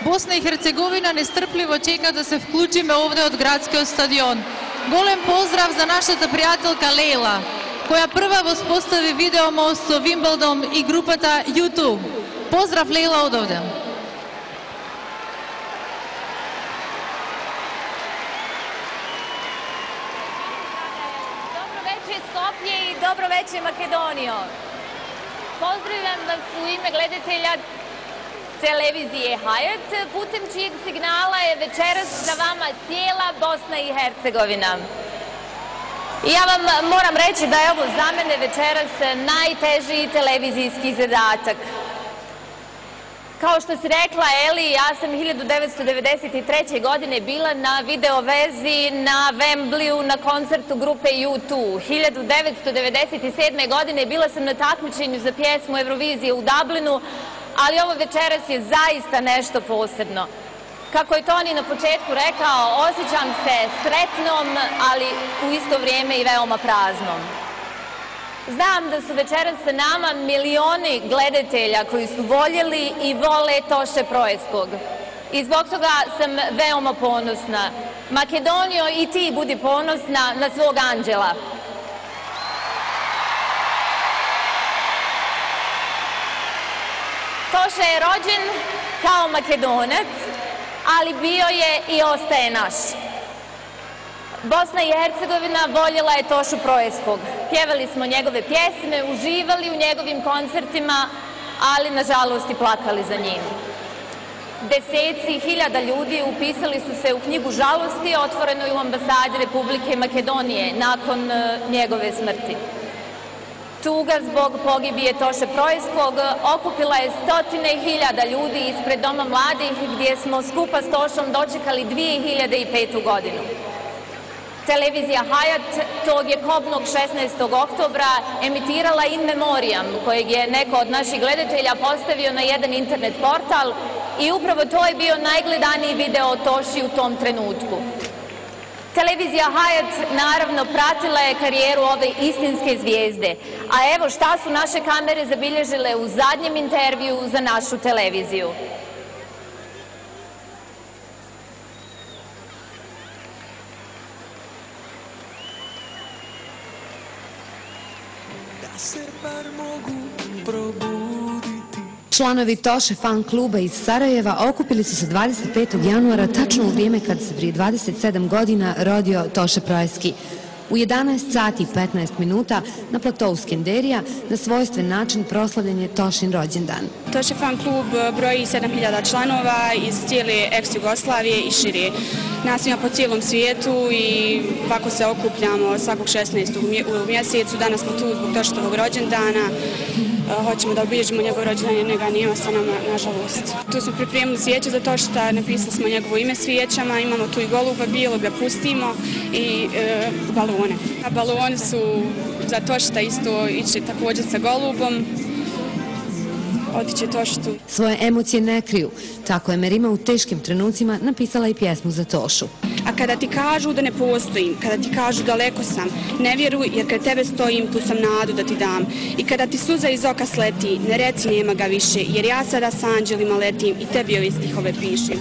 Bosna i Hercegovina nestrpljivo čeka da se vključime ovde od gradskog stadion. Golem pozdrav za našата prijateljka Lejla, koja prva uspostavi video most sa Wimbledon i grupata YouTube. Pozdrav Lejla od ovde. Dobro večer Skopje i dobro večer Makedonijo. Pozdravljam vas u ime gledatelja televizije Hayat, putem čijeg signala je večeras za vama cijela Bosna i Hercegovina. I ja vam moram reći da je ovo za mene večeras najteži televizijski zadatak. Kao što si rekla, Eli, ja sam 1993. godine bila na videovezi na Wembleyu na koncertu grupe U2. 1997. godine bila sam na takmičenju za pjesmu Eurovizije u Dublinu, ali ovo večeras je zaista nešto posebno. Kako je Toni na početku rekao, osjećam se sretnom, ali u isto vrijeme i veoma praznom. Znam da su večeras sa nama milioni gledatelja koji su voljeli i vole Toše Proeskog. I zbog toga sam veoma ponosna. Makedonijo, i ti budi ponosna na svog anđela. Toše je rođen kao Makedonac, ali bio je i ostaje naš. Bosna i Hercegovina voljela je Tošu Proeskog. Pjevali smo njegove pjesme, uživali u njegovim koncertima, ali nažalost i plakali za njim. Deseci hiljada ljudi upisali su se u knjigu žalosti otvorenoj u ambasadi Republike Makedonije nakon njegove smrti. Tuga zbog pogibije Toše Proeskog okupila je stotine hiljada ljudi ispred Doma mladih gdje smo skupa s Tošom dočekali 2005. godinu. Televizija Hayat tog je kobnog 16. oktobra emitirala In Memoriam, kojeg je neko od naših gledatelja postavio na jedan internet portal i upravo to je bio najgledaniji video o Toši u tom trenutku. Televizija Hayat naravno pratila je karijeru ove istinske zvijezde, a evo šta su naše kamere zabilježile u zadnjem intervju za našu televiziju. Članovi Toše fan kluba iz Sarajeva okupili su se 25. januara tačno u vrijeme kad se prije 27 godina rodio Toše Proeski. U 11 sati i 15 minuta na platovu Skenderija na svojstven način proslavljen je Tošin rođendan. Toše fan klub broji 7000 članova iz cijele ex-Jugoslavije i šire. Nas ima po cijelom svijetu i ovako se okupljamo svakog 16. u mjesecu. Danas smo tu zbog Tošitovog rođendana. Hoćemo da obilježimo njegov rođendan jer njega nema sa nama, nažalost. Tu smo pripremili svijeće za Tošta, napisali smo njegovo ime svijećama, imamo tu i goluba bijelog, ga pustimo i balone. A baloni su za Tošta isto ići također sa golubom. Otiće Toštu. Svoje emocije ne kriju, tako je Merima u teškim trenucima napisala i pjesmu za Tošu. A kada ti kažu da ne postojim, kada ti kažu daleko sam, ne vjeruj jer kad tebe stojim tu sam nadu da ti dam. I kada ti suza iz oka sleti, ne reci nema ga više, jer ja sada s anđelima letim i tebi ove stihove pišem.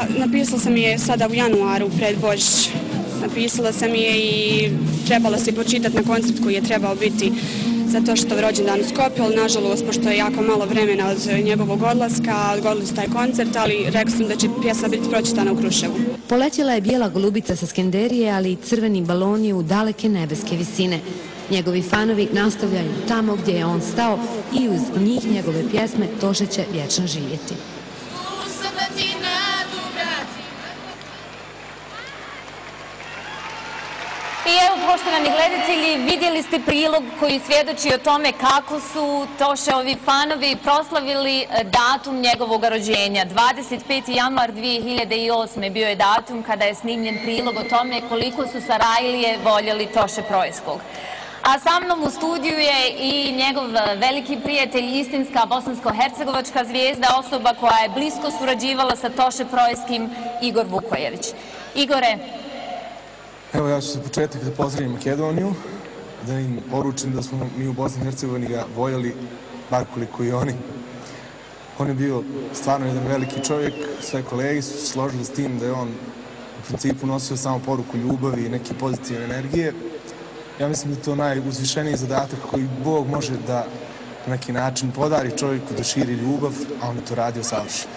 Napisala sam je sada u januaru pred Božić. Napisala sam je i trebala se pročitati na koncert koji je trebao biti za Tošitov rođendan u Skopju, ali nažalost, pošto je jako malo vremena od njegovog odlaska, odgodili su taj koncert, ali rekao sam da će pjesma biti pročitana u Kruševu. Poletjela je bijela golubica sa Skenderije, ali i crveni baloni u daleke nebeske visine. Njegovi fanovi nastavljaju tamo gdje je on stao i uz njih njegove pjesme Toše će vječno živjeti. I evo, poštovani gledatelji, vidjeli ste prilog koji svjedoči o tome kako su Tošeovi fanovi proslavili datum njegovog rođenja. 25. januar 2008. bio je datum kada je snimljen prilog o tome koliko su Sarajlije voljeli Toše Proeskog. A sa mnom u studiju je i njegov veliki prijatelj, istinska bosansko-hercegovačka zvijezda, osoba koja je blisko surađivala sa Toše Proeskim, Igor Vukojević. Igore, evo, ja ću za početak da pozdravim Makedoniju, da im poručim da smo mi u Bosni i Hercegovini ga voljeli bar koliko i oni. On je bio stvarno jedan veliki čovjek, sve kolege su se složili s tim da je on u principu nosio samo poruku ljubavi i neke pozitivne energije. Ja mislim da je to najuzvišeniji zadatak koji Bog može da na neki način podari čovjeku da širi ljubav, a on je to radio savršeno.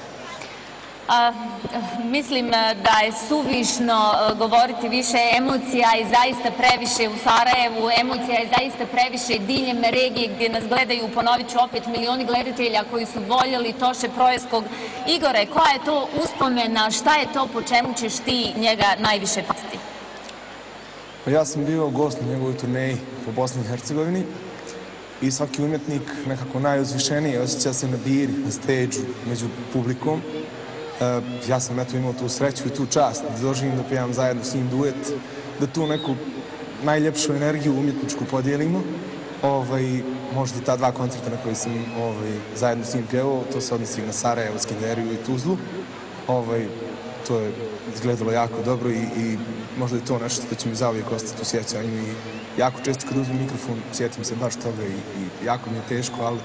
Mislim da je suvišno govoriti više emocija i zaista previše u Sarajevu, emocija je zaista previše diljem regije gdje nas gledaju, ponovit ću opet, milioni gledatelja koji su voljeli Toše Proejskog. Igore, koja je to uspomena, šta je to po čemu ćeš ti njega najviše pamtiti? Ja sam bio gost na njegovoj turneji po Bosni i Hercegovini i svaki umjetnik nekako najuzvišeniji osjeća se na biri, na stage-u, među publikom. Ja sam imao tu sreću i tu čast da doživim da pevam zajedno s njim duet, da tu neku najljepšu energiju umjetničku podijelimo. Možda ta dva koncerta na koji sam zajedno s njim pjevao, to se odnosi na Sarajevo, Skenderiju i Tuzlu. To je izgledalo jako dobro i možda je to nešto što će mi zauvijek ostati u sjećanju i jako često kad uzmem mikrofon sjetim se baš toga i jako mi je teško, ali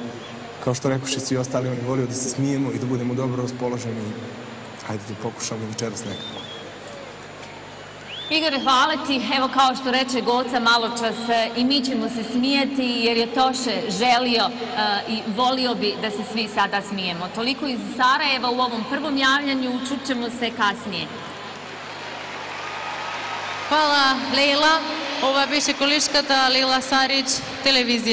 kao što rekoše svi ostali, oni volio da se smijemo i da budemo dobro raspoloženi. Hajde da pokušamo večeras nekako. Igore, hvala ti. Evo, kao što reče Goca maločas, i mi ćemo se smijeti jer je Toše želio i volio bi da se svi sada smijemo. Toliko iz Sarajeva u ovom prvom javljanju, čućemo se kasnije. Hvala, Lejla. Ova biše koleškата Lejla Sarić, televizija.